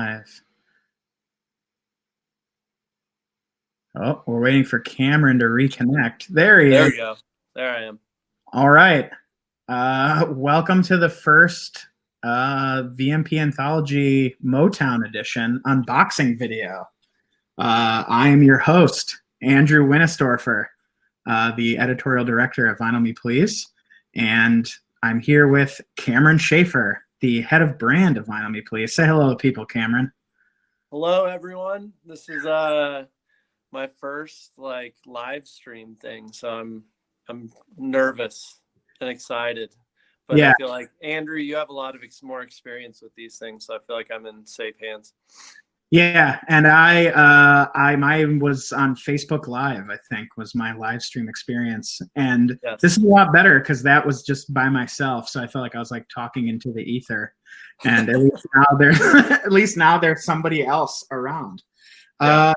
live. Oh, we're waiting for Cameron to reconnect. There he is. There we go. There I am. All right. Welcome to the first VMP Anthology Motown edition unboxing video. I am your host, Andrew Winistorfer, the editorial director of Vinyl Me Please. And I'm here with Cameron Schaefer, the head of brand of Vinyl Me Please. Say hello to people, Cameron. Hello, everyone. This is my first live stream thing, so I'm nervous and excited. But yeah. I feel like, Andrew, you have a lot of more experience with these things, so I feel like I'm in safe hands. Yeah, and mine was on Facebook Live, I think, was my live stream experience. And yes. This is a lot better because that was just by myself, so I felt like I was like talking into the ether. And at least now there's somebody else around. Yeah.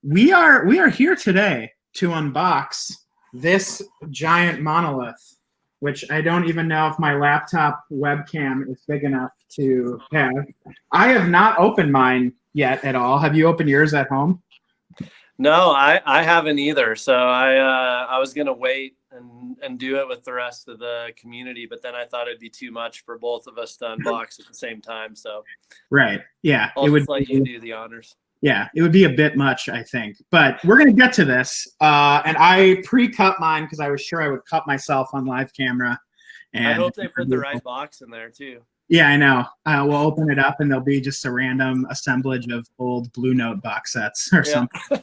We are here today to unbox this giant monolith, which I don't even know if my laptop webcam is big enough to have. I have not opened mine yet at all. Have you opened yours at home? No, I haven't either. So I was gonna wait and do it with the rest of the community, but then I thought it'd be too much for both of us to unbox at the same time. So right, yeah, I'll just let you do the honors. Yeah, it would be a bit much, I think. But we're going to get to this. And I pre-cut mine because I was sure I would cut myself on live camera. And I hope they put the right box in there, too. Yeah, I know. We'll open it up, and there'll be just a random assemblage of old Blue Note box sets or something.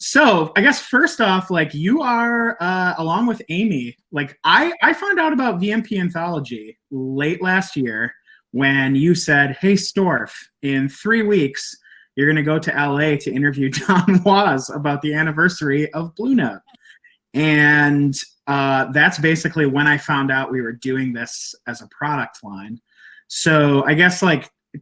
So I guess first off, you are, along with Amy, I found out about VMP Anthology late last year, when you said, hey, Storf, in 3 weeks, you're going to go to LA to interview Don Was about the anniversary of Blue Note. And that's basically when I found out we were doing this as a product line. So I guess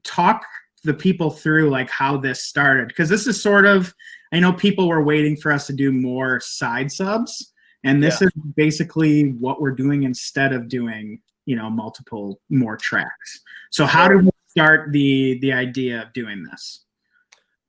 talk the people through how this started. Because this is sort of, I know people were waiting for us to do more side subs. And this is basically what we're doing instead of doing multiple more tracks. So how did we start the idea of doing this?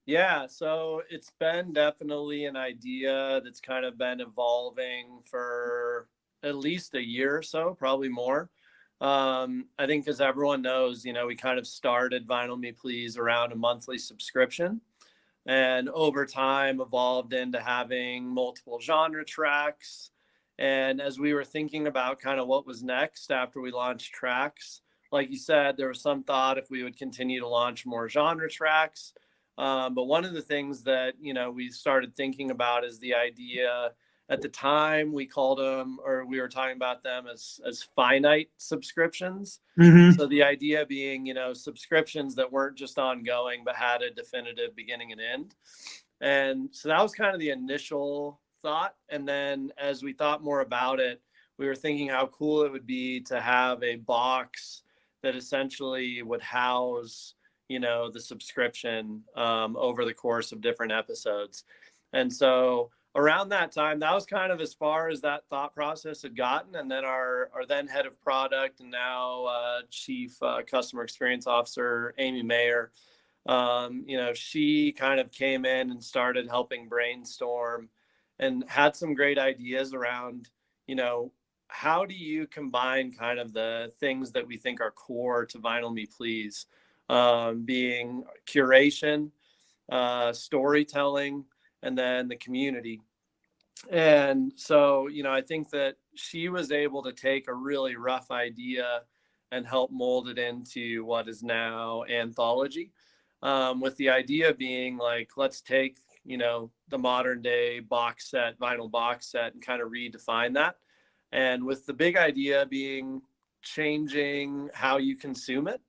Yeah, so it's been definitely an idea that's kind of been evolving for at least a year or so, probably more. I think as everyone knows, we kind of started Vinyl Me Please around a monthly subscription, and over time evolved into having multiple genre tracks. And as we were thinking about kind of what was next after we launched tracks, like you said, there was some thought if we would continue to launch more genre tracks. But one of the things that, we started thinking about is the idea at the time we called them, or we were talking about them as finite subscriptions. Mm-hmm. So the idea being, subscriptions that weren't just ongoing, but had a definitive beginning and end. And so that was kind of the initial thought. And then as we thought more about it, we were thinking how cool it would be to have a box that essentially would house the subscription over the course of different episodes. And so around that time, that was kind of as far as that thought process had gotten. And then our then head of product and now chief customer experience officer, Amy Mayer, she kind of came in and started helping brainstorm and had some great ideas around, how do you combine kind of the things that we think are core to Vinyl Me Please, being curation, storytelling, and then the community. And so, I think that she was able to take a really rough idea and help mold it into what is now Anthology, with the idea being let's take the modern day box set, vinyl box set, and kind of redefine that. And with the big idea being changing how you consume it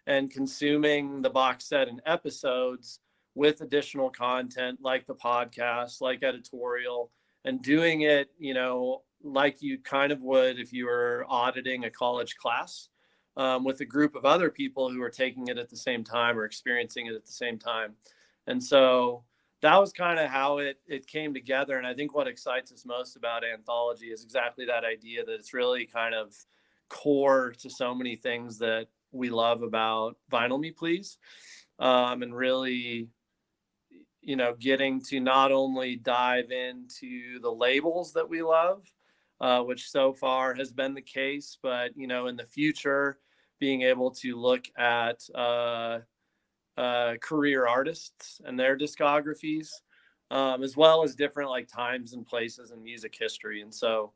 and consuming the box set in episodes with additional content like the podcast, like editorial, and doing it, like you kind of would if you were auditing a college class, with a group of other people who are taking it at the same time or experiencing it at the same time. And so that was kind of how it came together. And I think what excites us most about Anthology is exactly that idea that it's really kind of core to so many things that we love about Vinyl Me Please. And really, getting to not only dive into the labels that we love, which so far has been the case, but, in the future, being able to look at career artists and their discographies, as well as different like times and places in music history. And so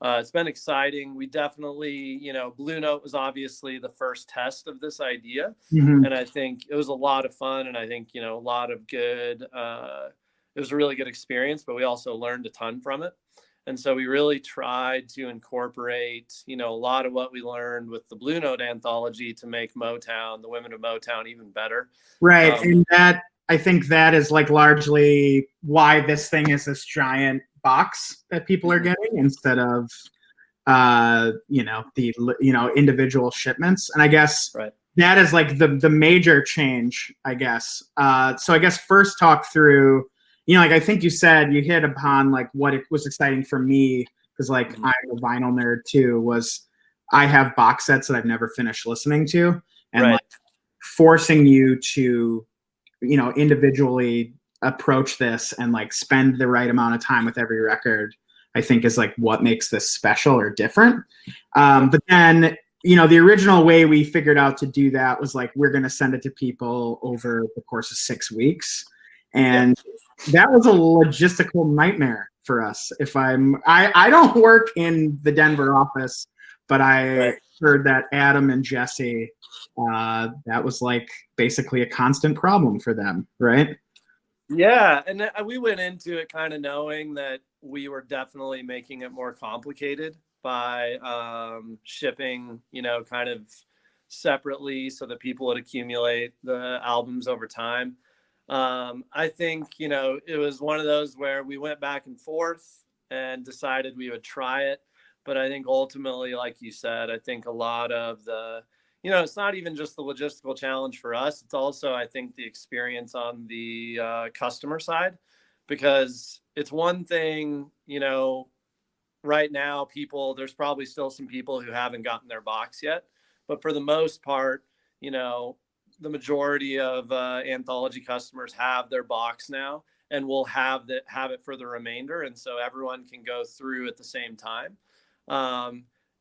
it's been exciting. We definitely, Blue Note was obviously the first test of this idea. Mm-hmm. And I think it was a lot of fun. And I think, a lot of good, it was a really good experience, but we also learned a ton from it. And so we really tried to incorporate, a lot of what we learned with the Blue Note Anthology to make Motown, the Women of Motown, even better. Right. And I think that is like largely why this thing is this giant box that people are getting instead of, individual shipments. And I guess that is like the major change, I guess. So I guess first talk through, like I think you said you hit upon like what it was exciting for me, because like I'm a vinyl nerd too, was I have box sets that I've never finished listening to, and like forcing you to, individually approach this and like spend the right amount of time with every record, I think is like what makes this special or different. But then, the original way we figured out to do that was like, we're going to send it to people over the course of 6 weeks. And that was a logistical nightmare for us. I don't work in the Denver office, but I heard that Adam and Jesse, that was like basically a constant problem for them, right? Yeah, and we went into it kind of knowing that we were definitely making it more complicated by shipping, kind of separately so that people would accumulate the albums over time. I think, it was one of those where we went back and forth and decided we would try it. But I think ultimately, like you said, I think a lot of the, it's not even just the logistical challenge for us. It's also, I think, the experience on the customer side, because it's one thing, right now, there's probably still some people who haven't gotten their box yet. But for the most part, the majority of anthology customers have their box now and will have it for the remainder. And so everyone can go through at the same time.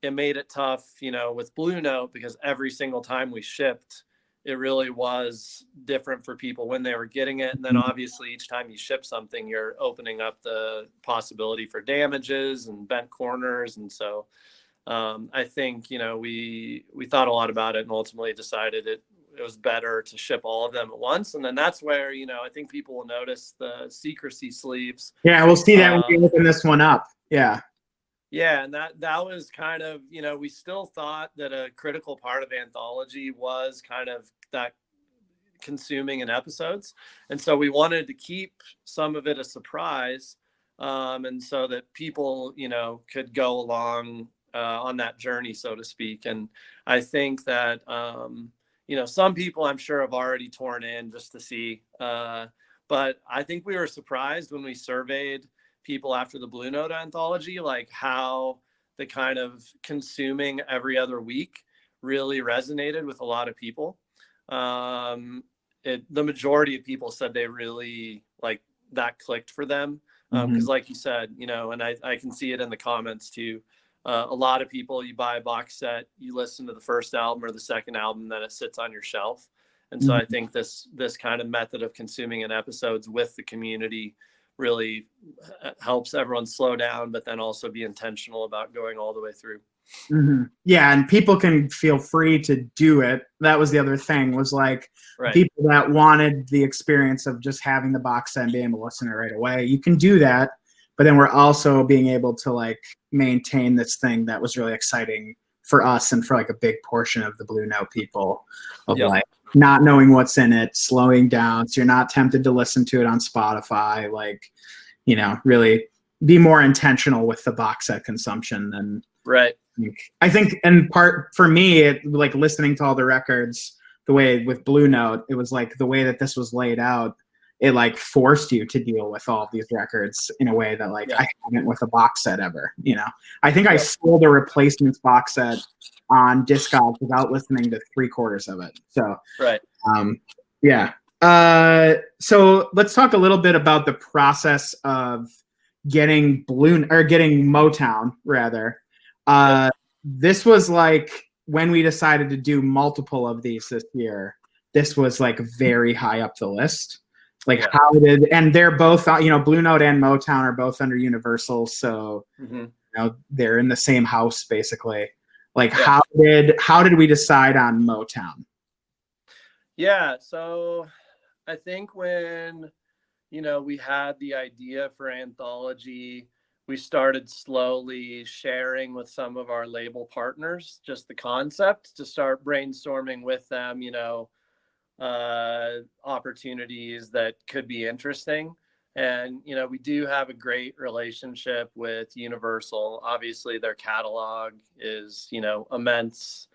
It made it tough, with Blue Note, because every single time we shipped, it really was different for people when they were getting it. And then obviously each time you ship something, you're opening up the possibility for damages and bent corners. And so I think, we thought a lot about it and ultimately decided it was better to ship all of them at once. And then that's where, I think people will notice the secrecy sleeves. Yeah, we'll see that when we open this one up. Yeah. Yeah, and that was kind of, we still thought that a critical part of Anthology was kind of that consuming in episodes. And so we wanted to keep some of it a surprise, and so that people, could go along on that journey, so to speak. And I think that, some people I'm sure have already torn in just to see. But I think we were surprised when we surveyed people after the Blue Note Anthology, like how the kind of consuming every other week really resonated with a lot of people. The majority of people said they really like that clicked for them. Because like you said, and I can see it in the comments too. A lot of people, you buy a box set, you listen to the first album or the second album, then it sits on your shelf. And so I think this kind of method of consuming in episodes with the community really helps everyone slow down, but then also be intentional about going all the way through. Yeah, and people can feel free to do it. That was the other thing, was like people that wanted the experience of just having the box set and being able to listen to it right away. You can do that, but then we're also being able to like maintain this thing that was really exciting for us and for like a big portion of the Blue Note people, of like not knowing what's in it, slowing down so you're not tempted to listen to it on Spotify, like, really be more intentional with the box set consumption than I think. And part for me, it like listening to all the records the way with Blue Note, it was like the way that this was laid out, it like forced you to deal with all of these records in a way that like I haven't with a box set ever. I think I sold a Replacements box set on Discogs without listening to 3/4 of it. So, Right. Yeah. So let's talk a little bit about the process of getting Motown rather. This was like when we decided to do multiple of these this year. This was like very high up the list. Like and they're both, Blue Note and Motown are both under Universal, so they're in the same house basically. Like how did we decide on Motown? Yeah, so I think when we had the idea for Anthology, we started slowly sharing with some of our label partners just the concept to start brainstorming with them, opportunities that could be interesting. And we do have a great relationship with Universal. Obviously their catalog is immense,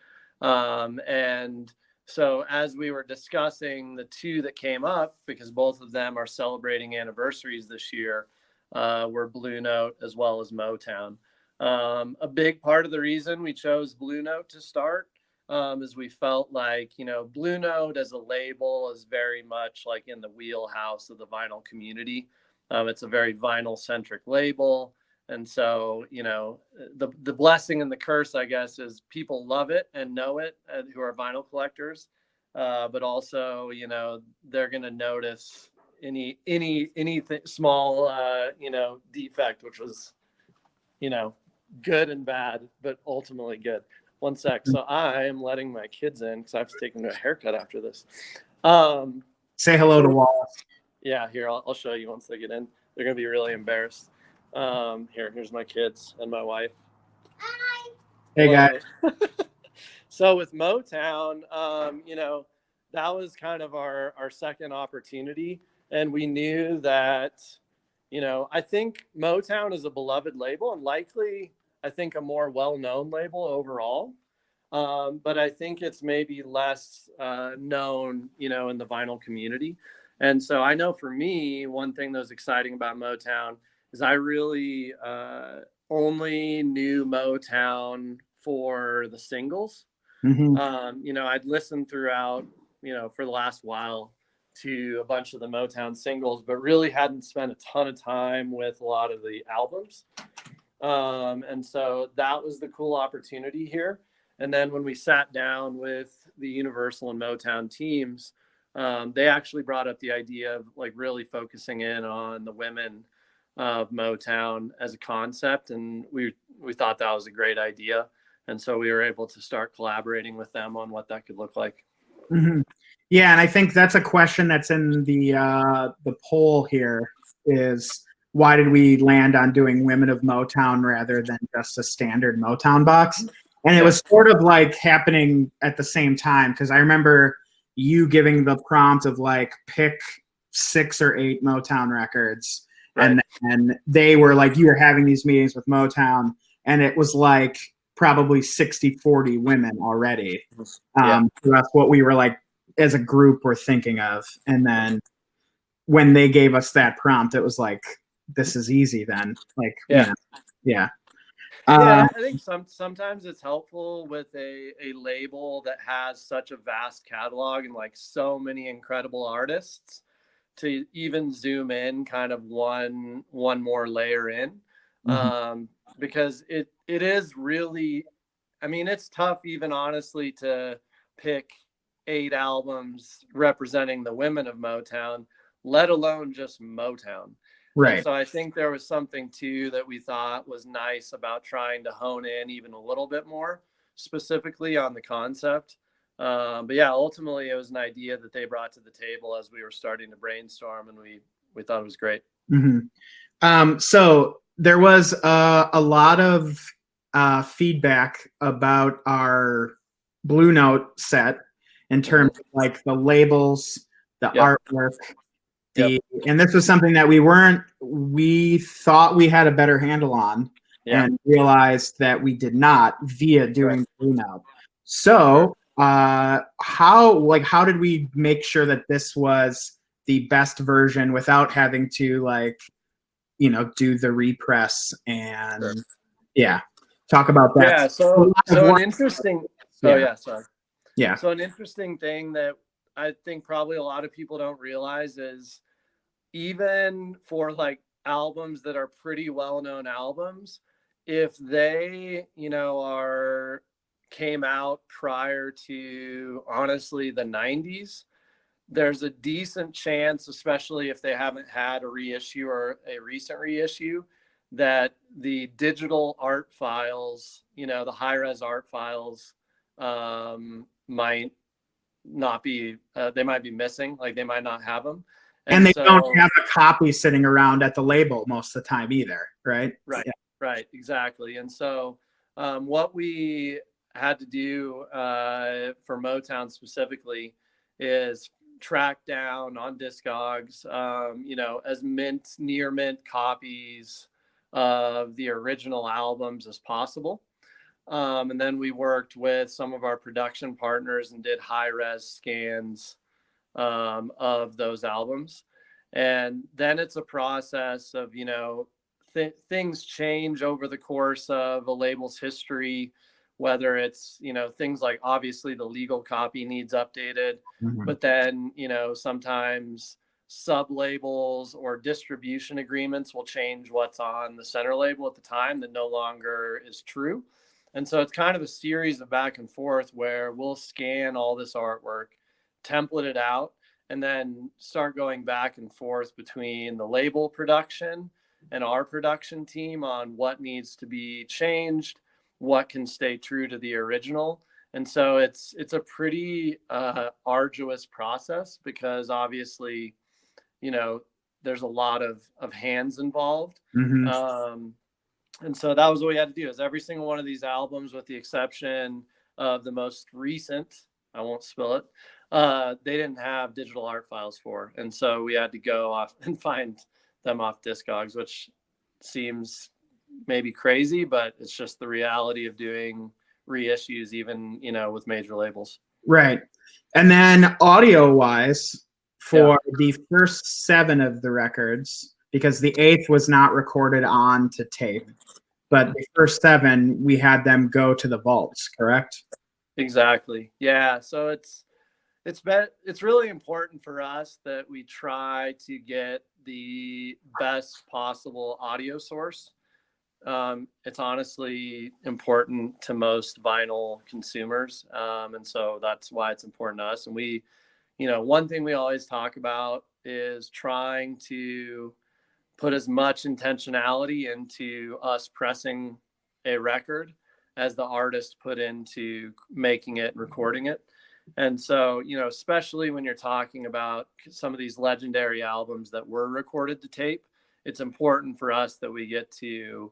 and so as we were discussing the two that came up, because both of them are celebrating anniversaries this year, were Blue Note as well as Motown. A big part of the reason we chose Blue Note to start is we felt like, Blue Note as a label is very much like in the wheelhouse of the vinyl community. It's a very vinyl centric label. And so, the blessing and the curse, I guess, is people love it and know it who are vinyl collectors. But also, they're going to notice anything small, defect, which was, good and bad, but ultimately good. One sec. So I am letting my kids in because I have to take them to a haircut after this. Say hello to Wallace. Yeah, here, I'll show you once they get in. They're going to be really embarrassed. Here's my kids and my wife. Hi. Hey, guys. So with Motown, that was kind of our second opportunity. And we knew that, I think Motown is a beloved label and likely, I think, a more well-known label overall. But I think it's maybe less known, in the vinyl community. And so I know for me, one thing that was exciting about Motown is I really only knew Motown for the singles. I'd listened throughout, for the last while to a bunch of the Motown singles, but really hadn't spent a ton of time with a lot of the albums. And so that was the cool opportunity here. And then when we sat down with the Universal and Motown teams, they actually brought up the idea of like really focusing in on the women of Motown as a concept. And we thought that was a great idea. And so we were able to start collaborating with them on what that could look like. Yeah, and I think that's a question that's in the poll here is why did we land on doing Women of Motown rather than just a standard Motown box? And it was sort of like happening at the same time because I remember you giving the prompt of like pick 6 or 8 Motown records. Right. And they were like, you were having these meetings with Motown and it was like probably 60-40 women already. So that's what we were like as a group were thinking of. And then when they gave us that prompt, it was like, this is easy then. Like, I think sometimes it's helpful with a label that has such a vast catalog and like so many incredible artists to even zoom in kind of one more layer in. Because it is really, I mean, it's tough even honestly to pick 8 albums representing the women of Motown, let alone just Motown. Right. And so I think there was something too that we thought was nice about trying to hone in even a little bit more specifically on the concept. But yeah, ultimately it was an idea that they brought to the table as we were starting to brainstorm, and we thought it was great. So there was a lot of feedback about our Blue Note set in terms of like the labels, the artwork, and this was something that we thought we had a better handle on and realized that we did not via doing Blue Note. So how did we make sure that this was the best version without having to like, do the repress and talk about that. Yeah. So an interesting. Oh yeah. Sorry. Yeah. So an interesting thing that I think probably a lot of people don't realize is even for like albums that are pretty well-known albums, if they, are came out prior to honestly the 90s, there's a decent chance, especially if they haven't had a reissue or a recent reissue, that the digital art files, the high-res art files, might not be, they might be missing, like they might not have them. And they don't so, have a copy sitting around at the label most of the time either, right? Right, yeah. Right, exactly. And so what we had to do for Motown specifically is track down on Discogs, as near mint copies of the original albums as possible. And then we worked with some of our production partners and did high-res scans of those albums. And then it's a process of, things change over the course of a label's history, whether it's, things like obviously the legal copy needs updated, but then, sometimes sub labels or distribution agreements will change what's on the center label at the time that no longer is true. And so it's kind of a series of back and forth where we'll scan all this artwork, template it out, and then start going back and forth between the label production and our production team on what needs to be changed, what can stay true to the original. And so it's a pretty arduous process because obviously, there's a lot of hands involved. And so that was what we had to do, is every single one of these albums, with the exception of the most recent, I won't spill it, they didn't have digital art files for. And so we had to go off and find them off Discogs, which seems maybe crazy, but it's just the reality of doing reissues, even, with major labels. Right. And then audio wise, for the first 7 of the records, because the 8th was not recorded on to tape, but the first 7, we had them go to the vaults, correct? Exactly. Yeah. So it's really important for us that we try to get the best possible audio source. It's honestly important to most vinyl consumers. And so that's why it's important to us. And we, one thing we always talk about is trying to put as much intentionality into us pressing a record as the artist put into making it and recording it. And so, especially when you're talking about some of these legendary albums that were recorded to tape, it's important for us that we get to,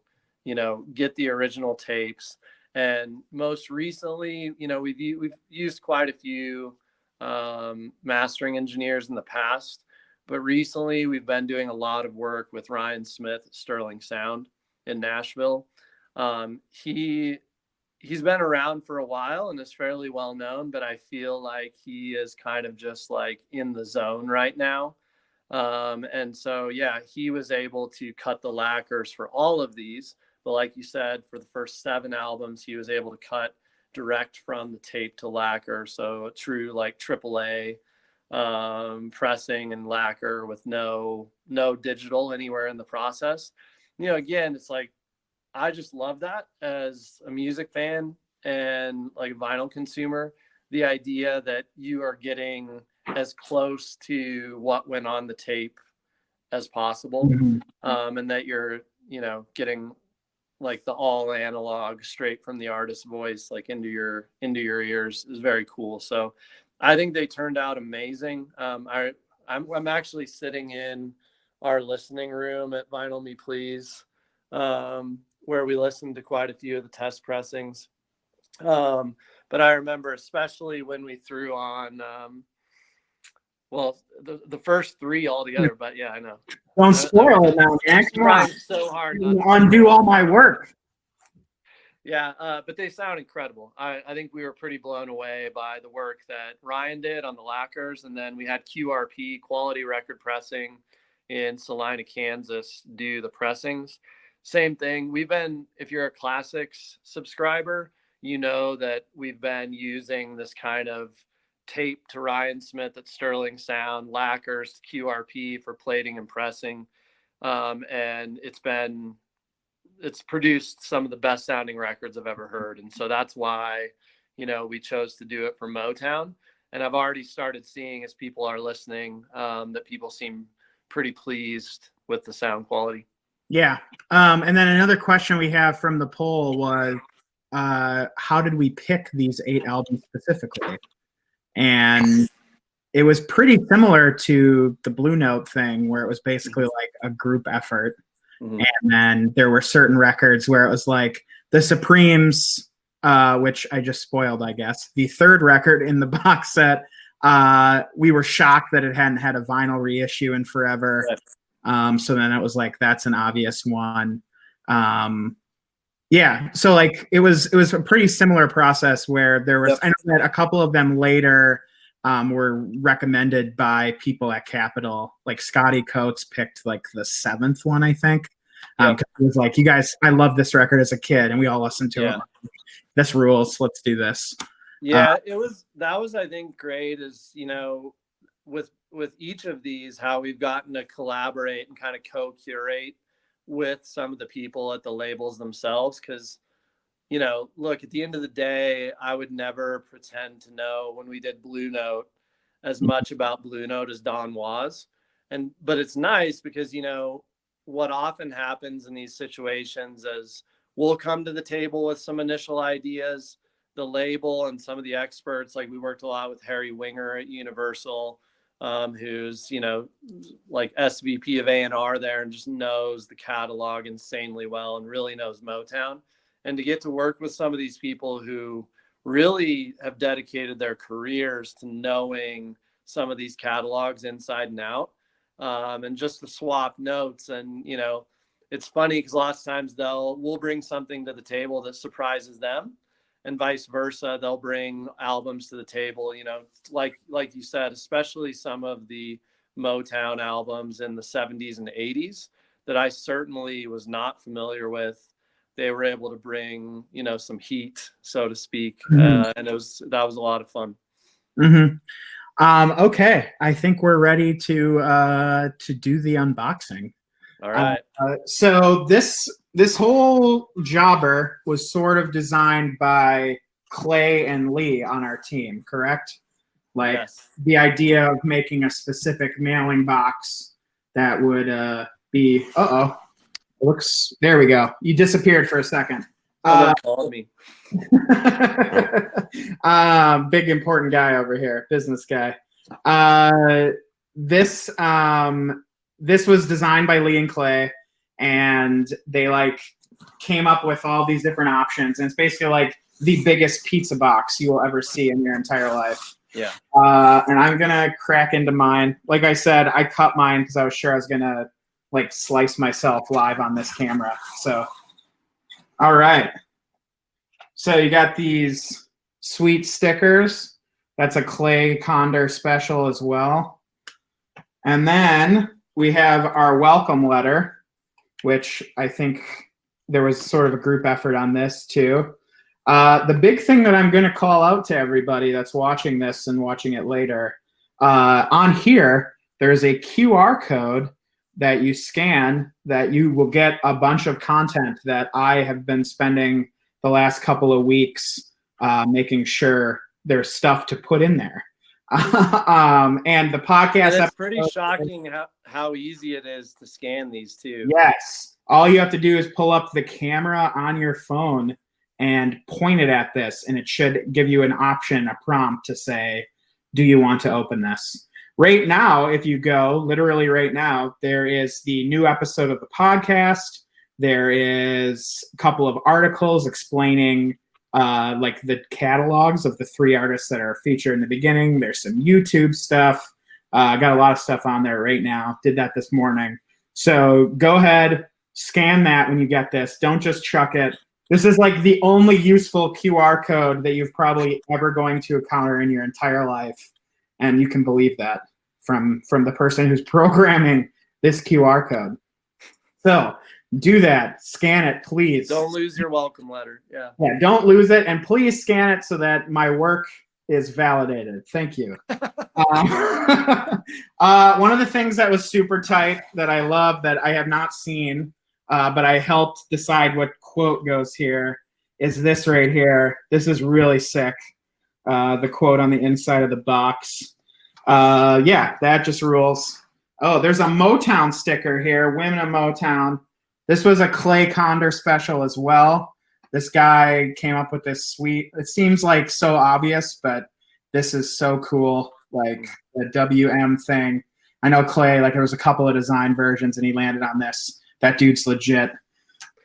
get the original tapes. And most recently, we've used quite a few mastering engineers in the past, but recently we've been doing a lot of work with Ryan Smith at Sterling Sound in Nashville. He's been around for a while and is fairly well known, but I feel like he is kind of just like in the zone right now. And so, yeah, he was able to cut the lacquers for all of these. But like you said, for the first 7 albums, he was able to cut direct from the tape to lacquer. So a true like AAA pressing and lacquer with no digital anywhere in the process. Again, it's like, I just love that as a music fan and like a vinyl consumer, the idea that you are getting as close to what went on the tape as possible. And that you're, getting like the all analog straight from the artist's voice, like into your ears, is very cool. So I think they turned out amazing. I'm actually sitting in our listening room at Vinyl Me Please, where we listened to quite a few of the test pressings. But I remember especially when we threw on, the first 3 altogether, but yeah, I know. Don't spoil it now, man. Come on. So hard. Undo all my work. Yeah, but they sound incredible. I think we were pretty blown away by the work that Ryan did on the lacquers. And then we had QRP, Quality Record Pressing, in Salina, Kansas, do the pressings. same thing. If you're a classics subscriber, you know that we've been using this kind of tape to Ryan Smith at Sterling Sound, lacquers, QRP for plating and pressing. And it's produced some of the best sounding records I've ever heard. And so that's why, we chose to do it for Motown. And I've already started seeing, as people are listening, that people seem pretty pleased with the sound quality. Yeah. And then another question we have from the poll was, how did we pick these 8 albums specifically? And it was pretty similar to the Blue Note thing, where it was basically like a group effort. Mm-hmm. And then there were certain records where it was like the Supremes, which I just spoiled, I guess. The 3rd record in the box set, we were shocked that it hadn't had a vinyl reissue in forever. Yes. So then it was like, that's an obvious one. Yeah. So like it was a pretty similar process where there was, I know that a couple of them later were recommended by people at Capitol. Like Scotty Coates picked like the 7th one, I think. It was like, you guys, I love this record as a kid, and we all listened to it. This rules. Let's do this. Yeah, that was I think great. Is with each of these, how we've gotten to collaborate and kind of co-curate with some of the people at the labels themselves. Because, look, at the end of the day, I would never pretend to know, when we did Blue Note, as much about Blue Note as Don was. But it's nice because, what often happens in these situations is we'll come to the table with some initial ideas. The label and some of the experts, like we worked a lot with Harry Winger at Universal, who's, like SVP of A&R there, and just knows the catalog insanely well and really knows Motown. And to get to work with some of these people who really have dedicated their careers to knowing some of these catalogs inside and out, and just to swap notes. And, it's funny because lots of times we'll bring something to the table that surprises them, and vice versa. They'll bring albums to the table, like you said, especially some of the Motown albums in the 70s and 80s that I certainly was not familiar with. They were able to bring, some heat, so to speak. And that was a lot of fun. Mm-hmm. Okay. I think we're ready to do the unboxing. All right. So this whole jobber was sort of designed by Clay and Lee on our team, correct? Like yes. The idea of making a specific mailing box that would be, there we go. You disappeared for a second. Called me. Big important guy over here, business guy. This was designed by Lee and Clay, and they like came up with all these different options, and it's basically like the biggest pizza box you will ever see in your entire life. Yeah. And I'm gonna crack into mine. Like I said, I cut mine because I was sure I was gonna like slice myself live on this camera. So, all right. So you got these sweet stickers. That's a Clay Condor special as well. And then we have our welcome letter, which I think there was sort of a group effort on this too. The big thing that I'm going to call out to everybody that's watching this and watching it later, on here, there's a QR code that you scan that you will get a bunch of content that I have been spending the last couple of weeks making sure there's stuff to put in there. And the podcast. And it's pretty shocking how easy it is to scan these too. Yes. All you have to do is pull up the camera on your phone and point it at this, and it should give you an option, a prompt to say, do you want to open this? Right now, if you go, literally right now, there is the new episode of the podcast. There is a couple of articles explaining like the catalogs of the 3 artists that are featured in the beginning. There's some YouTube stuff. I got a lot of stuff on there right now. Did that this morning. So go ahead, scan that when you get this. Don't just chuck it. This is like the only useful QR code that you've probably ever going to encounter in your entire life. And you can believe that from the person who's programming this QR code. So Do that. Scan it, please. Don't lose your welcome letter. Yeah. Yeah, don't lose it. And please scan it so that my work is validated. Thank you. One of the things that was super tight that I love that I have not seen, but I helped decide what quote goes here, is this right here. This is really sick. The quote on the inside of the box. Yeah, that just rules. Oh, there's a Motown sticker here. Women of Motown. This was a Clay Condor special as well. This guy came up with this sweet, it seems like so obvious, but this is so cool. Like the WM thing. I know Clay, like there was a couple of design versions and he landed on this. That dude's legit.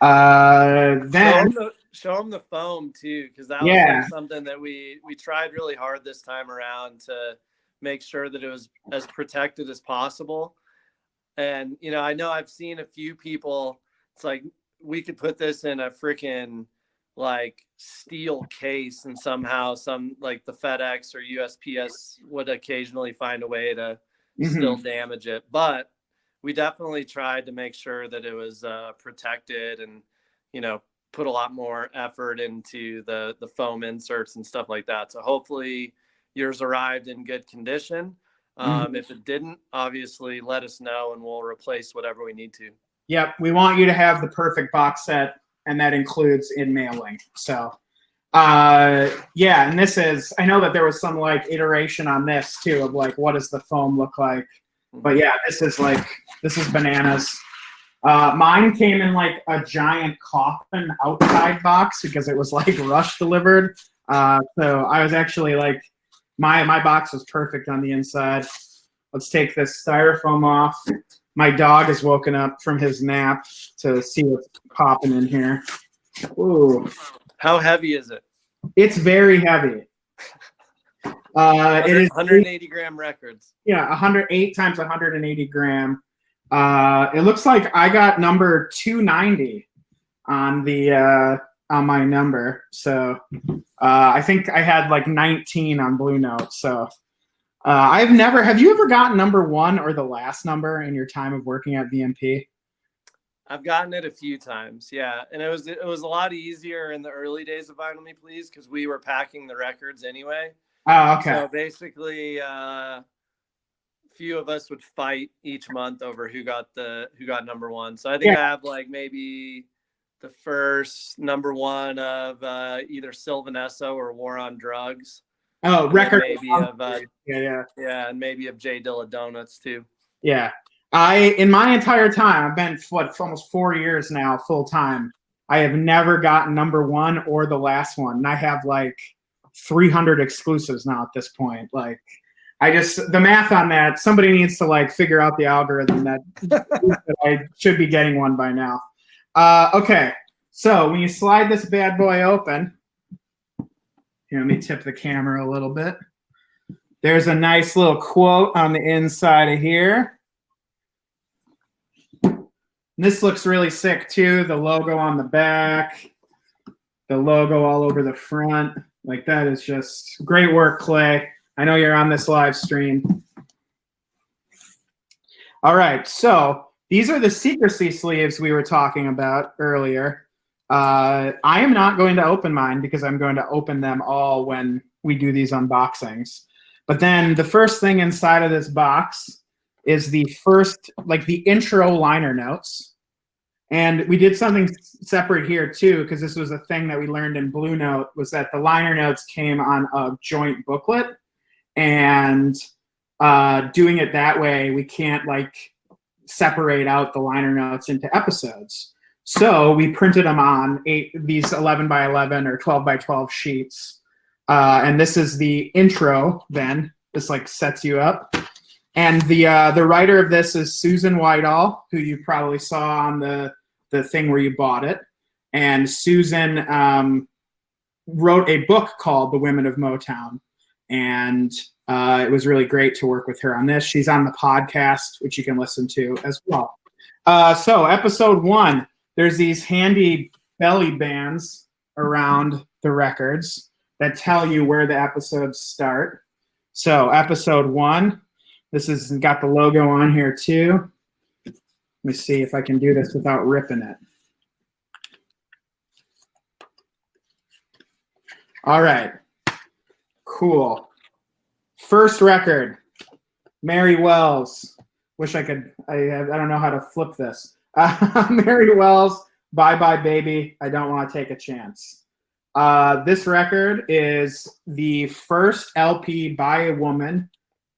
Then show him the foam too, because that was like something that we tried really hard this time around to make sure that it was as protected as possible. And you know I've seen a few people, it's like we could put this in a freaking like steel case and somehow some like the FedEx or USPS would occasionally find a way to still damage it. But we definitely tried to make sure that it was protected and, put a lot more effort into the foam inserts and stuff like that. So hopefully yours arrived in good condition. If it didn't, obviously let us know and we'll replace whatever we need to. Yep. We want you to have the perfect box set, and that includes in mailing. So, yeah. And this is, I know that there was some like iteration on this too of like, what does the foam look like? But yeah, this is bananas. Mine came in like a giant coffin outside box because it was like rush delivered. So I was actually like, my box was perfect on the inside. Let's take this styrofoam off. My dog has woken up from his nap to see what's popping in here. Ooh. How heavy is it? It's very heavy. It is 180 gram records. Yeah, 108 times 180 gram. It looks like I got number 290 on the on my number. So I think I had like 19 on Blue Note. So have you ever gotten number 1 or the last number in your time of working at VMP? I've gotten it a few times, yeah. And it was a lot easier in the early days of Vinyl Me Please because we were packing the records anyway. Oh, okay. So basically, a few of us would fight each month over who got number 1. So I think I have like maybe the first number 1 of either Sylvanesso or War on Drugs. Oh, record. Maybe of and maybe of J Dilla Donuts too. Yeah. In my entire time, I've been almost 4 years now, full time. I have never gotten number 1 or the last one. And I have like 300 exclusives now at this point. Like, the math on that, somebody needs to like figure out the algorithm that I should be getting one by now. Okay. So when you slide this bad boy open, here, let me tip the camera a little bit. There's a nice little quote on the inside of here. This looks really sick too. The logo on the back, the logo all over the front. Like that is just great work, Clay. I know you're on this live stream. All right, so these are the secrecy sleeves we were talking about earlier. I am not going to open mine because I'm going to open them all when we do these unboxings. But then the first thing inside of this box is the intro liner notes. And we did something separate here too, because this was a thing that we learned in Blue Note, was that the liner notes came on a joint booklet. And doing it that way, we can't like separate out the liner notes into episodes. So we printed them on these 11 by 11 or 12 by 12 sheets. And this is the intro then. This like sets you up. And the writer of this is Susan Whitehall, who you probably saw on the thing where you bought it. And Susan wrote a book called The Women of Motown. And it was really great to work with her on this. She's on the podcast, which you can listen to as well. So episode 1, there's these handy belly bands around the records that tell you where the episodes start. So episode 1, this has got the logo on here too. me see if I can do this without ripping it. All right. Cool. First record, Mary Wells. Wish I could, I don't know how to flip this. Mary Wells, Bye Bye Baby, I Don't Want to Take a Chance. This record is the first LP by a woman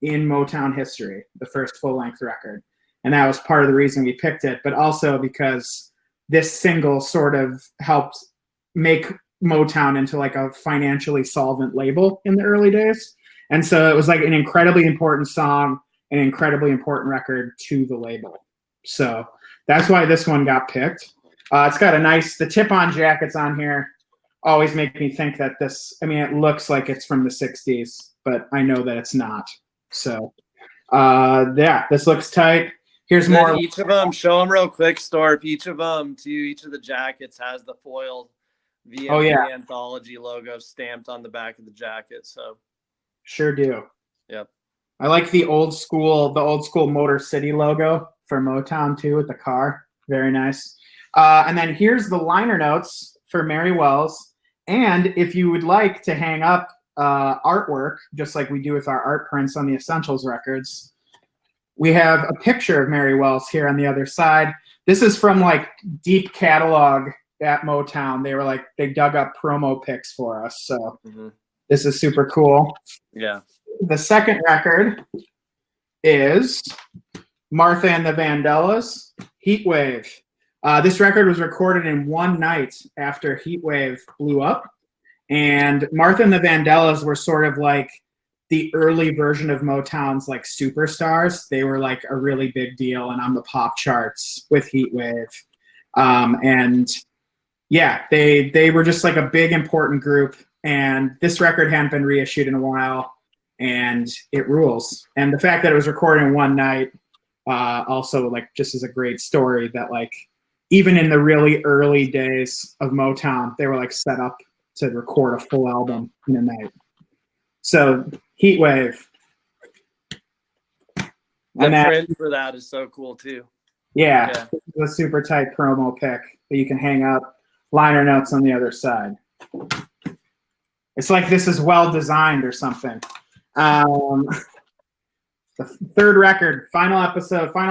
in Motown history, the first full-length record. And that was part of the reason we picked it, but also because this single sort of helped make Motown into like a financially solvent label in the early days. And so it was like an incredibly important song, an incredibly important record to the label. So that's why this one got picked. It's got a nice, the tip-on jackets on here always make me think that this, I mean, it looks like it's from the 60s, but I know that it's not. So yeah, this looks tight. Here's more. Each of them, show them real quick, Storp. Each of them, each of the jackets has the foiled VMP Anthology logo stamped on the back of the jacket. So sure do. Yep. I like the old school Motor City logo for Motown too with the car. Very nice. And then here's the liner notes for Mary Wells. And if you would like to hang up artwork, just like we do with our art prints on the Essentials records, we have a picture of Mary Wells here on the other side. This is from like deep catalog at Motown. They were like, they dug up promo pics for us. So this is super cool. Yeah. The second record is Martha and the Vandellas, Heatwave. This record was recorded in one night after Heatwave blew up. And Martha and the Vandellas were sort of like the early version of Motown's like superstars. They were like a really big deal and on the pop charts with Heatwave. And yeah, they were just like a big important group. And this record hadn't been reissued in a while, and it rules. And the fact that it was recorded in one night also like just is a great story that like even in the really early days of Motown, they were like set up to record a full album in a night. So Heatwave. The print for that is so cool too. Yeah. It's a super tight promo pic that you can hang up. Liner notes on the other side. It's like this is well designed or something. The third record, final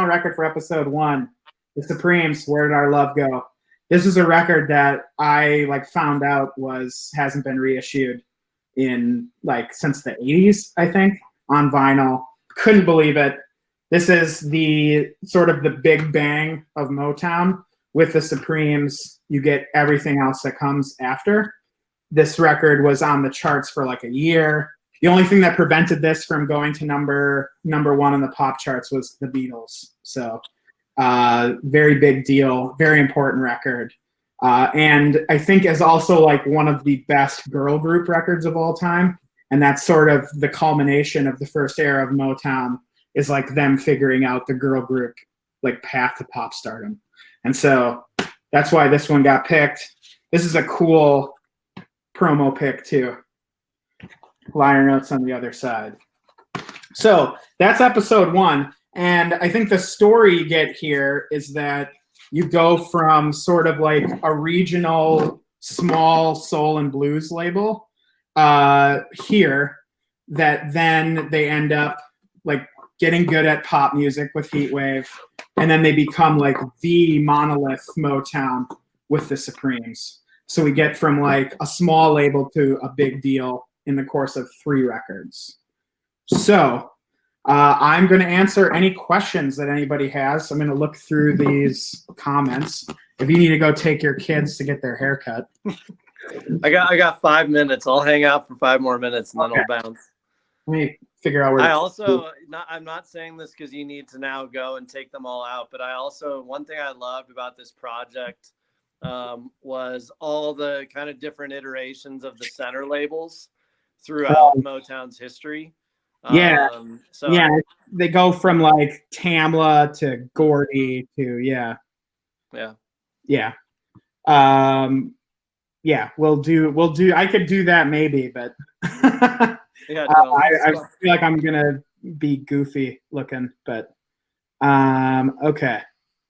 record for episode 1, The Supremes, Where Did Our Love Go? This is a record that I like found out hasn't been reissued in like since the 80s, I think, on vinyl. Couldn't believe it. This is the sort of the big bang of Motown. With the Supremes, you get everything else that comes after. This record was on the charts for like a year. The only thing that prevented this from going to number 1 on the pop charts was the Beatles. So very big deal, very important record. And I think is also like one of the best girl group records of all time. And that's sort of the culmination of the first era of Motown, is like them figuring out the girl group like path to pop stardom. And so that's why this one got picked. This is a cool promo pic too. Liner notes on the other side. So that's episode 1. And I think the story you get here is that you go from sort of like a regional small soul and blues label here that then they end up like getting good at pop music with Heatwave, and then they become like the monolith Motown with the Supremes. So we get from like a small label to a big deal in the course of 3 records. So I'm going to answer any questions that anybody has. I'm going to look through these comments. If you need to go take your kids to get their haircut. I got 5 minutes. I'll hang out for 5 more minutes and then I'll bounce. Let me figure out where. I'm not saying this because you need to now go and take them all out, but one thing I loved about this project was all the kind of different iterations of the center labels throughout Motown's history. Yeah. They go from like Tamla to Gordy to yeah. We'll do. I could do that maybe, but I feel like I'm gonna be goofy looking. But okay.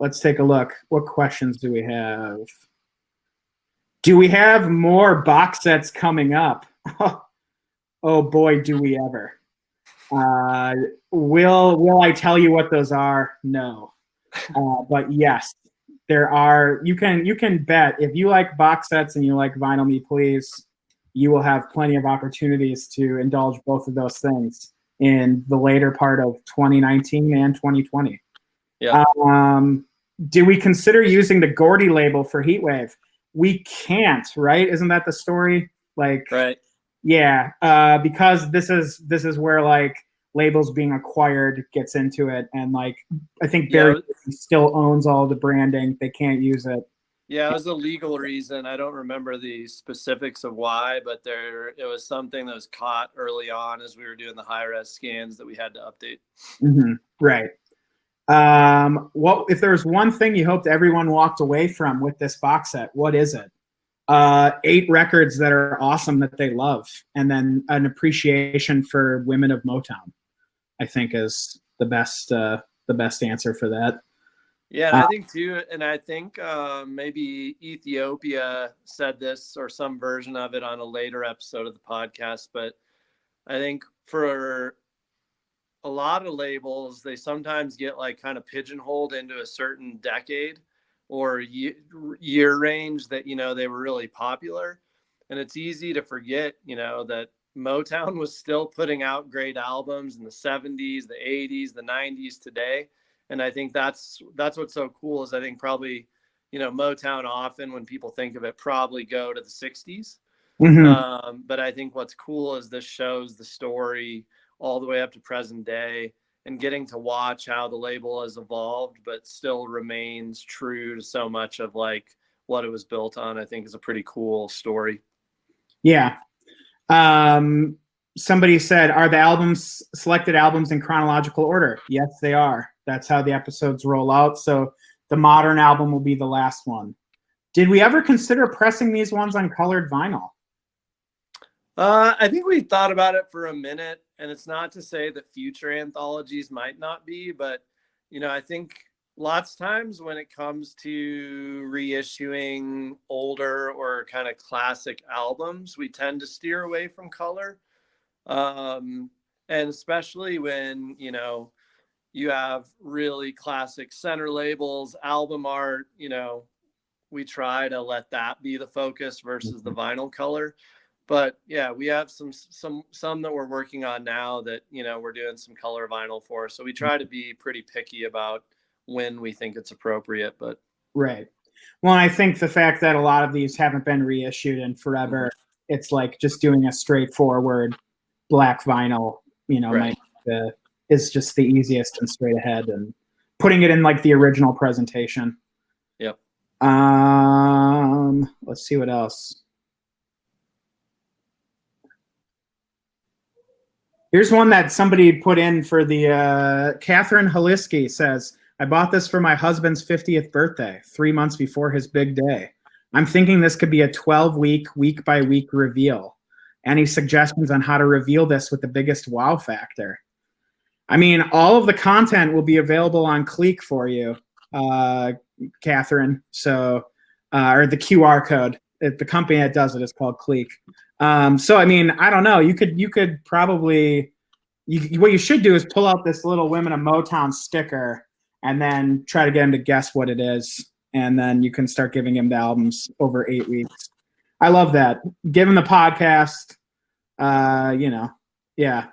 let's take a look. What questions do we have? Do we have more box sets coming up? Oh boy, do we ever. Will I tell you what those are? No. But yes, there are. You can bet if you like box sets and you like Vinyl Me Please, you will have plenty of opportunities to indulge both of those things in the later part of 2019 and 2020. Yeah. Do we consider using the Gordy label for Heatwave? We can't, right? Isn't that the story? Like, right. Yeah, because this is where like labels being acquired gets into it, and like I think Barry still owns all the branding. They can't use it. Yeah, it was a legal reason. I don't remember the specifics of why, but it was something that was caught early on as we were doing the high-res scans that we had to update. Mm-hmm. Right. What if there's one thing you hoped everyone walked away from with this box set? What is it? 8 records that are awesome that they love, and then an appreciation for women of Motown, I think is the best answer for that. Yeah, and I think too, and I think maybe Ethiopia said this or some version of it on a later episode of the podcast, but I think for a lot of labels, they sometimes get like kind of pigeonholed into a certain decade or year range that, they were really popular. And it's easy to forget, that Motown was still putting out great albums in the 70s, the 80s, the 90s today. And I think that's what's so cool is I think probably, Motown often when people think of it probably go to the 60s. Mm-hmm. But I think what's cool is this shows the story all the way up to present day, and getting to watch how the label has evolved, but still remains true to so much of like what it was built on, I think is a pretty cool story. Yeah. Somebody said, are the selected albums in chronological order? Yes, they are. That's how the episodes roll out. So the modern album will be the last one. Did we ever consider pressing these ones on colored vinyl? I think we thought about it for a minute, and it's not to say that future anthologies might not be, but, I think lots of times when it comes to reissuing older or kind of classic albums, we tend to steer away from color. And especially when, you have really classic center labels, album art, we try to let that be the focus versus the vinyl color. But yeah, we have some that we're working on now that, we're doing some color vinyl for. So we try to be pretty picky about when we think it's appropriate, but. Right. Well, I think the fact that a lot of these haven't been reissued in forever, it's like just doing a straightforward black vinyl, right. is just the easiest and straight ahead, and putting it in like the original presentation. Yep. Let's see what else. Here's one that somebody put in for the Catherine Haliski says, I bought this for my husband's 50th birthday, 3 months before his big day. I'm thinking this could be a 12-week, week-by-week reveal. Any suggestions on how to reveal this with the biggest wow factor? I mean, all of the content will be available on Cleek for you, Catherine. So, or the QR code. The company that does it is called Cleek. So, I mean, I don't know. You could probably, what you should do is pull out this little Women of Motown sticker and then try to get him to guess what it is. And then you can start giving him the albums over 8 weeks. I love that. Give him the podcast, yeah.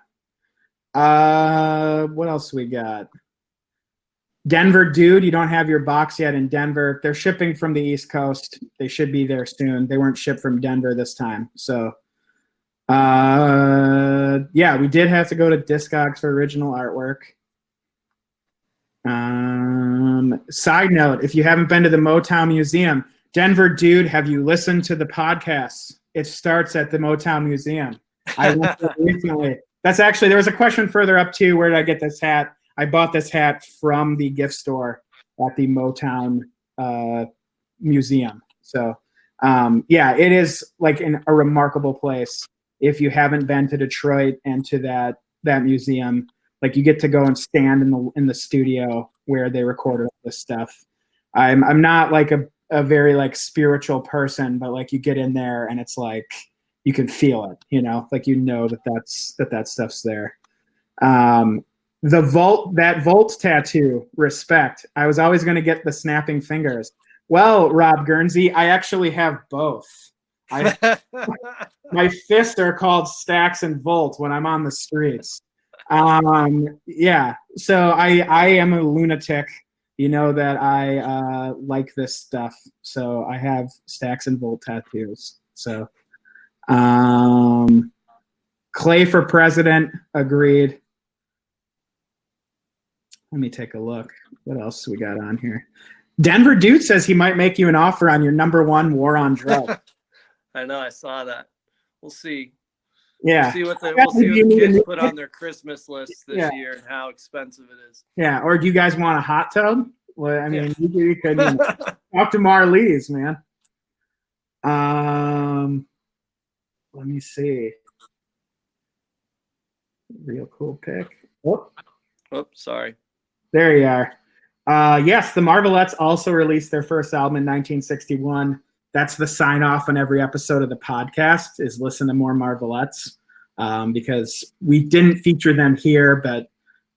What else we got? Denver Dude, you don't have your box yet in Denver. They're shipping from the East Coast. They should be there soon. They weren't shipped from Denver this time. So, yeah, we did have to go to Discogs for original artwork. Side note, if you haven't been to the Motown Museum, Denver Dude, have you listened to the podcast? It starts at the Motown Museum. I went there recently. That's actually, there was a question further up too. Where did I get this hat? I bought this hat from the gift store at the Motown Museum. So, yeah, it is like a remarkable place. If you haven't been to Detroit and to that museum, like you get to go and stand in the studio where they recorded all this stuff. I'm not like a very like spiritual person, but like you get in there and it's like you can feel it, you know, like you know that stuff's there. That Volt tattoo, respect. I was always going to get the snapping fingers. Well, Rob Guernsey, I actually have both. My fists are called Stacks and Volt when I'm on the streets. Yeah, so I am a lunatic. You know that I like this stuff, so I have Stacks and Volt tattoos. So, Clay for president, agreed. Let me take a look. What else we got on here? Denver Dude says he might make you an offer on your #1 war on drugs. I know, I saw that. We'll see. Yeah. We'll see what the kids put on their Christmas list this year and how expensive it is. Yeah. Or do you guys want a hot tub? Well, I mean, you could talk to Marlies, man. Let me see. Real cool pic. Oh, sorry. There you are. Yes, the Marvelettes also released their first album in 1961. That's the sign off on every episode of the podcast is listen to more Marvelettes, because we didn't feature them here, but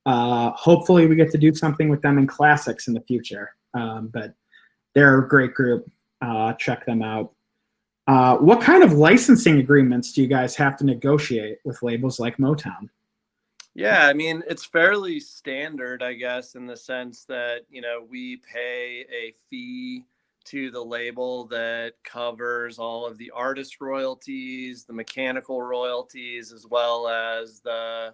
hopefully we get to do something with them in classics in the future. But they're a great group. Check them out. What kind of licensing agreements do you guys have to negotiate with labels like Motown? Yeah, I mean, it's fairly standard, I guess, in the sense that, you know, we pay a fee to the label that covers all of the artist royalties, the mechanical royalties, as well as the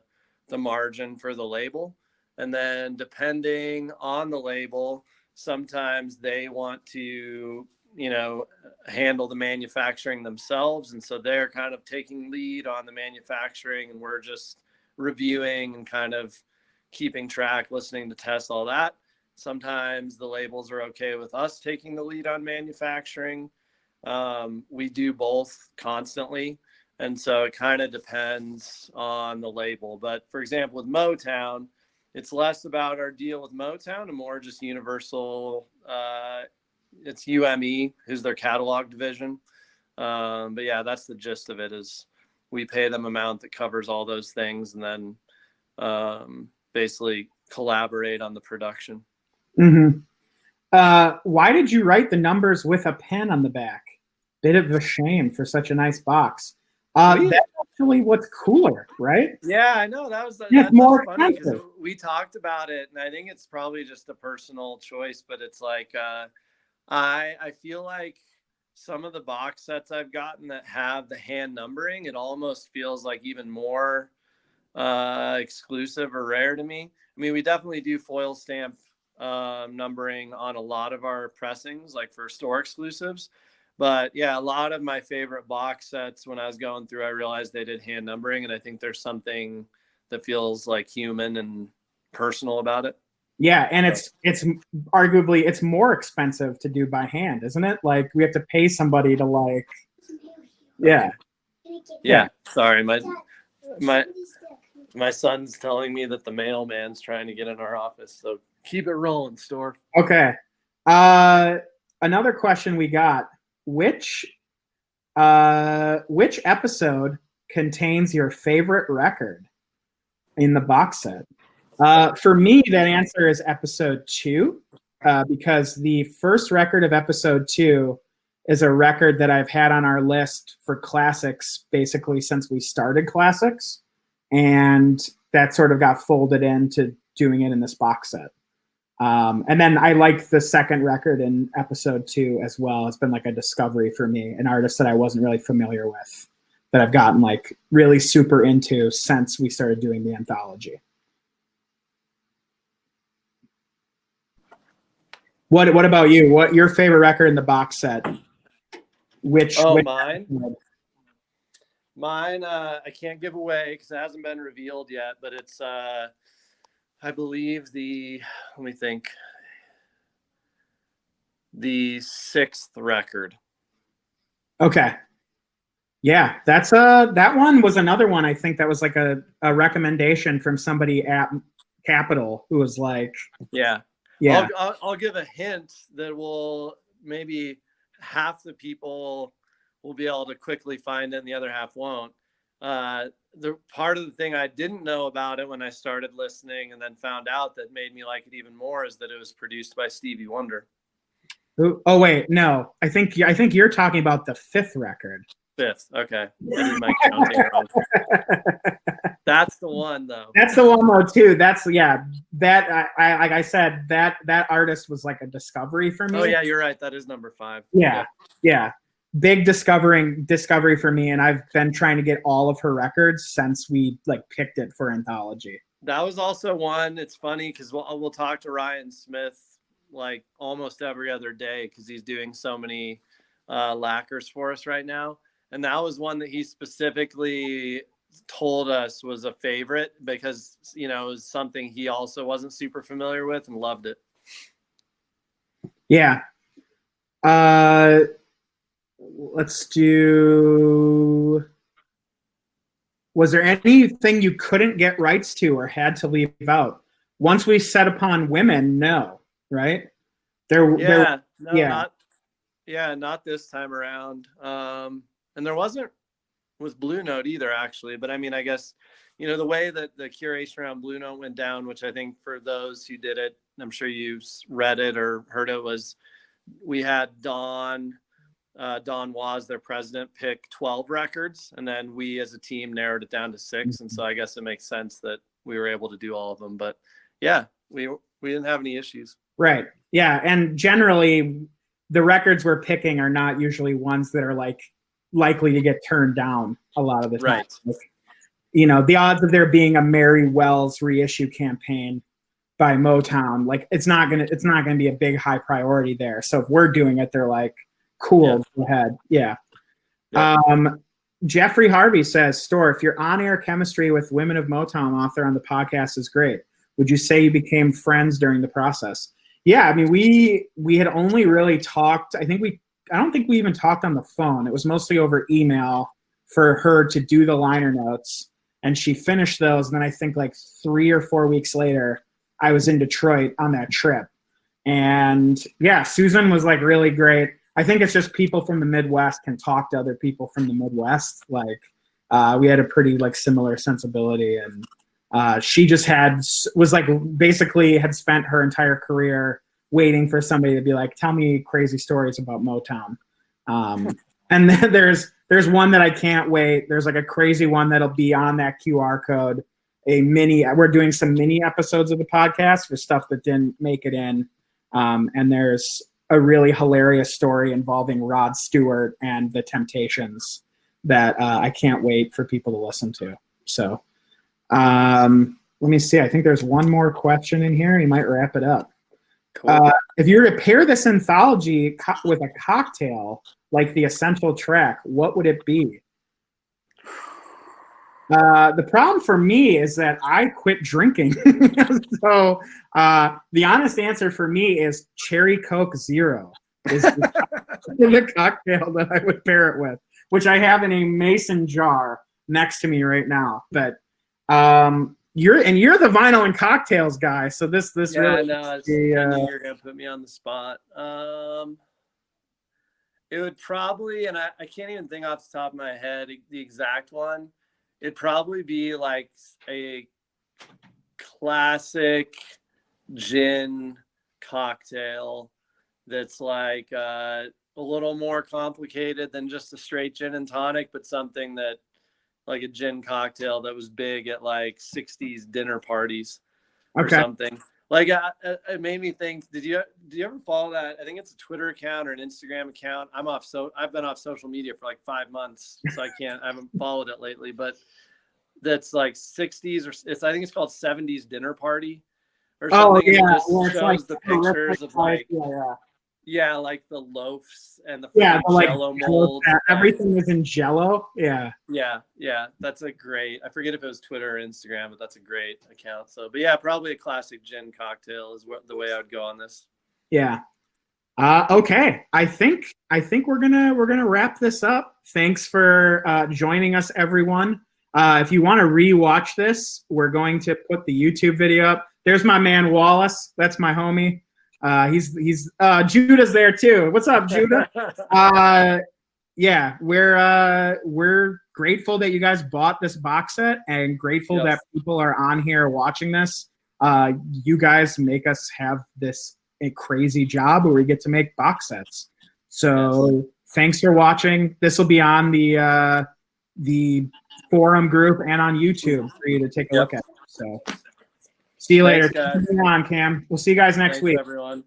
margin for the label. And then depending on the label, sometimes they want to, you know, handle the manufacturing themselves. And so they're kind of taking lead on the manufacturing, and we're just reviewing and kind of keeping track, listening to tests, all that. Sometimes the labels are okay with us taking the lead on manufacturing. We do both constantly. And so it kind of depends on the label. But for example, with Motown, it's less about our deal with Motown and more just Universal. It's UME, who's their catalog division. But yeah, that's the gist of it, is we pay them amount that covers all those things, and then basically collaborate on the production. Mm-hmm. Why did you write the numbers with a pen on the back? Bit of a shame for such a nice box. That's actually what's cooler, right? Yeah, I know. That's more funny because we talked about it, and I think it's probably just a personal choice, but it's like I feel like some of the box sets I've gotten that have the hand numbering, it almost feels like even more exclusive or rare to me. I mean, we definitely do foil stamp numbering on a lot of our pressings, like for store exclusives. But yeah, a lot of my favorite box sets, when I was going through, I realized they did hand numbering, and I think there's something that feels like human and personal about it. Yeah, and it's arguably it's more expensive to do by hand, isn't it? Like we have to pay somebody to like, yeah. Sorry, my son's telling me that the mailman's trying to get in our office, so keep it rolling, Store. Okay. Another question we got: which episode contains your favorite record in the box set? For me, that answer is episode 2, because the first record of episode 2 is a record that I've had on our list for classics basically since we started classics, and that sort of got folded into doing it in this box set. And then I like the second record in episode 2 as well. It's been like a discovery for me, an artist that I wasn't really familiar with, that I've gotten like really super into since we started doing the anthology. What about you? What your favorite record in the box set? Which mine? Mine, I can't give away because it hasn't been revealed yet, but it's I believe the 6th record. Okay. Yeah, that's that one was another one I think that was like a recommendation from somebody at Capitol who was like, yeah. Yeah. I'll give a hint that will maybe half the people will be able to quickly find it and the other half won't. The part of the thing I didn't know about it when I started listening and then found out that made me like it even more is that it was produced by Stevie Wonder. Oh wait, no. I think you're talking about the 5th record. 5th, okay. I did my counting wrong. That's the one though. That's the one though too. That's that I like I said, that artist was like a discovery for me. Oh yeah, you're right. That is number 5. Yeah. Big discovery for me, and I've been trying to get all of her records since we like picked it for Anthology. That was also one. It's funny because we'll talk to Ryan Smith like almost every other day because he's doing so many lacquers for us right now, and that was one that he specifically told us was a favorite because it was something he also wasn't super familiar with and loved it. Yeah. Let's do. Was there anything you couldn't get rights to or had to leave out? Once we set upon women, no, right? Not this time around. And there wasn't with Blue Note either, actually. But I mean, I guess, the way that the curation around Blue Note went down, which I think for those who did it, I'm sure you read it or heard it, was we had Don Was, their president, pick 12 records. And then we as a team narrowed it down to 6. And so I guess it makes sense that we were able to do all of them. But yeah, we didn't have any issues. Right. Yeah. And generally, the records we're picking are not usually ones that are like likely to get turned down a lot of the time. Right. Like, the odds of there being a Mary Wells reissue campaign by Motown, like it's not gonna be a big high priority there. So if we're doing it, they're like, cool, go ahead. Yeah. Jeffrey Harvey says, Storf, your on-air chemistry with Women of Motown author on the podcast is great. Would you say you became friends during the process? Yeah, I mean, we had only really talked. I don't think we even talked on the phone. It was mostly over email for her to do the liner notes, and she finished those. And then I think like 3 or 4 weeks later, I was in Detroit on that trip. And yeah, Susan was like really great. I think it's just people from the Midwest can talk to other people from the Midwest. Like we had a pretty like similar sensibility, and she just was like basically had spent her entire career waiting for somebody to be like, tell me crazy stories about Motown. And then there's one that I can't wait. There's like a crazy one that'll be on that QR code. We're doing some mini episodes of the podcast for stuff that didn't make it in. And there's a really hilarious story involving Rod Stewart and the Temptations that I can't wait for people to listen to. So let me see. I think there's one more question in here. You might wrap it up. Cool. If you were to pair this anthology with a cocktail, like the essential track, what would it be? The problem for me is that I quit drinking. So the honest answer for me is Cherry Coke Zero is the cocktail that I would pair it with, which I have in a mason jar next to me right now. But you're the vinyl and cocktails guy, so this really. No, you're gonna put me on the spot. It would probably, and I can't even think off the top of my head the exact one. It'd probably be like a classic gin cocktail that's like a little more complicated than just a straight gin and tonic, but something that like a gin cocktail that was big at like 60s dinner parties or something. Like it made me think, do you ever follow that? I think it's a Twitter account or an Instagram account. I've been off social media for like 5 months, so I haven't followed it lately, but that's like 60s I think it's called 70s dinner party or something. Oh yeah. It just shows the pictures of like, like the loaves and the Jello mold. Everything is in Jello. Yeah. That's a great. I forget if it was Twitter or Instagram, but that's a great account. So, but yeah, probably a classic gin cocktail is the way I would go on this. Yeah. Okay. I think we're gonna wrap this up. Thanks for joining us, everyone. If you want to rewatch this, we're going to put the YouTube video up. There's my man Wallace. That's my homie. He's Judah's there too. What's up, Judah? Yeah, we're grateful that you guys bought this box set and grateful that people are on here watching this. You guys make us have a crazy job where we get to make box sets. So thanks for watching. This will be on the forum group and on YouTube for you to take a look at. So see you later. Thanks, guys. Come on, Cam. We'll see you guys next week. Everyone.